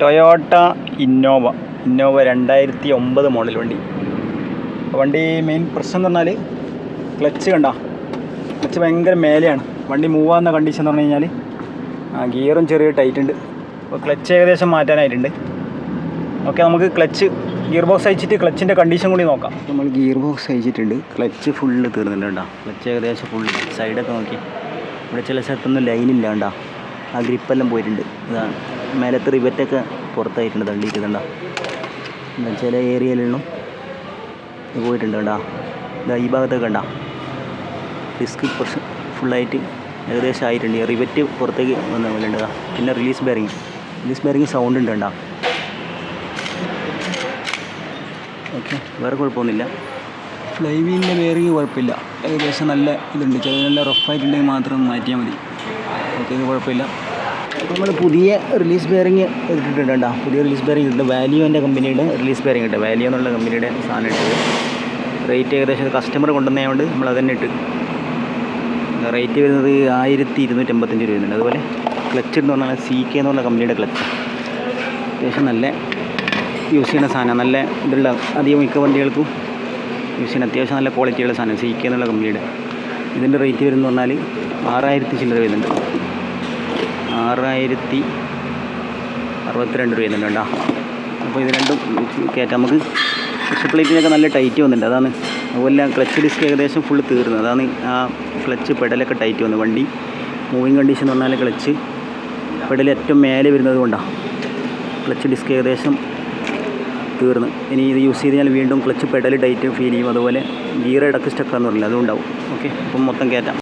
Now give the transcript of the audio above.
Toyota Innova 2009 model വണ്ടി main പ്രശ്നം എന്ന് പറഞ്ഞാൽ ക്ലച്ച് ക്ലച്ച് ഭയങ്കര മേലെയാണ്. വണ്ടി മൂവ് ആകുന്ന കണ്ടീഷൻ എന്ന് പറഞ്ഞു കഴിഞ്ഞാൽ ഗിയറും ചെറിയ ടൈറ്റ് ഉണ്ട്. അപ്പോൾ ക്ലച്ച് ഏകദേശം മാറ്റാനായിട്ടുണ്ട്. ഓക്കെ, നമുക്ക് ഗിയർ ബോക്സ് അയച്ചിട്ട് ക്ലച്ചിൻ്റെ കണ്ടീഷൻ കൂടി നോക്കാം. നമ്മൾ ഗിയർ ബോക്സ് അയച്ചിട്ടുണ്ട്. ക്ലച്ച് ഫുള്ള് തീർന്നിട്ടുണ്ട്. ക്ലച്ച് ഏകദേശം ഫുള്ള് സൈഡൊക്കെ നോക്കി. ഇവിടെ ചില സ്ഥലത്തൊന്നും ലൈനില്ല. ആ ഗ്രിപ്പെല്ലാം പോയിട്ടുണ്ട്. ഇതാണ് മേലത്തെ റിവറ്റൊക്കെ പുറത്തായിട്ടുണ്ട്, തള്ളിയിട്ടുണ്ടോ. ചില ഏരിയയിലും ഇത് പോയിട്ടുണ്ട്. ഇതാ ഈ ഭാഗത്തൊക്കെ ഡിസ്ക് കുറച്ച് ഫുള്ളായിട്ട് ഏകദേശം ആയിട്ടുണ്ട്. റിവറ്റ് പുറത്തേക്ക് വന്ന പോലെ ഉണ്ട്. പിന്നെ റിലീസ് ബെയറിങ് സൗണ്ട് ഉണ്ട്. ഓക്കെ, വേറെ കുഴപ്പമൊന്നുമില്ല. ഫ്ലൈ വീലിൻ്റെ ബെയറിങ് കുഴപ്പമില്ല, ഏകദേശം നല്ല ഇതുണ്ട്. ചില നല്ല റഫായിട്ടുണ്ടെങ്കിൽ മാത്രം മാറ്റിയാൽ മതി. ഓക്കെ, ഇത് കുഴപ്പമില്ല. നമ്മൾ പുതിയ റിലീസ് ബെയറിങ് ഇട്ടിട്ടുണ്ട്. പുതിയ റിലീസ് ബെയറിങ് ഇട്ട് വാല്യൂൻ്റെ കമ്പനിയുടെ റിലീസ് ബെയറിങ് ഇട്ട് വാല്യൂ എന്നുള്ള കമ്പനിയുടെ സാധനം ഇട്ടത്. റേറ്റ് ഏകദേശം കസ്റ്റമർ കൊണ്ടുവന്നതുകൊണ്ട് നമ്മൾ അതന്നെ ഇട്ട്. റേറ്റ് വരുന്നത് 1255 രൂപ വരുന്നുണ്ട്. അതുപോലെ ക്ലച്ച് എന്ന് പറഞ്ഞാൽ CK എന്നുള്ള കമ്പനിയുടെ ക്ലച്ച്. അത്യാവശ്യം നല്ല യൂസ് ചെയ്യുന്ന സാധനം, നല്ല ഇതുള്ള അധികം മിക്ക വണ്ടികൾക്കും യൂസ് ചെയ്യുന്ന അത്യാവശ്യം നല്ല ക്വാളിറ്റിയുള്ള സാധനം CK എന്നുള്ള കമ്പനിയുടെ. ഇതിൻ്റെ റേറ്റ് വരുന്നത് പറഞ്ഞാൽ 6000 ചില്ലറ വരുന്നുണ്ട്. 6062 രൂപ വരുന്നുണ്ട്. അപ്പോൾ ഇത് രണ്ടും കയറ്റാം. നമുക്ക് പുഷ് പ്ലേറ്റിനൊക്കെ നല്ല ടൈറ്റ് വന്നിട്ടുണ്ട്. അതാണ്. അതുപോലെ ക്ലച്ച് ഡിസ്ക് ഏകദേശം ഫുള്ള് തീർന്നത്. അതാണ് ആ ക്ലച്ച് പെഡലൊക്കെ ടൈറ്റ് വന്നത്. വണ്ടി മൂവിങ് കണ്ടീഷൻ എന്ന് പറഞ്ഞാൽ ക്ലച്ച് പെഡൽ ഏറ്റവും മേലെ വരുന്നത് കൊണ്ടാണ് ക്ലച്ച് ഡിസ്ക് ഏകദേശം തീർന്ന്. ഇനി ഇത് യൂസ് ചെയ്ത് കഴിഞ്ഞാൽ വീണ്ടും ക്ലച്ച് പെഡൽ ടൈറ്റ് ഫീൽ ചെയ്യും. അതുപോലെ ഗിയർ ഇടക്ക് സ്റ്റക്കാന്ന് പറഞ്ഞില്ല, അതും ഉണ്ടാവും. ഓക്കെ, അപ്പം മൊത്തം കയറ്റാം.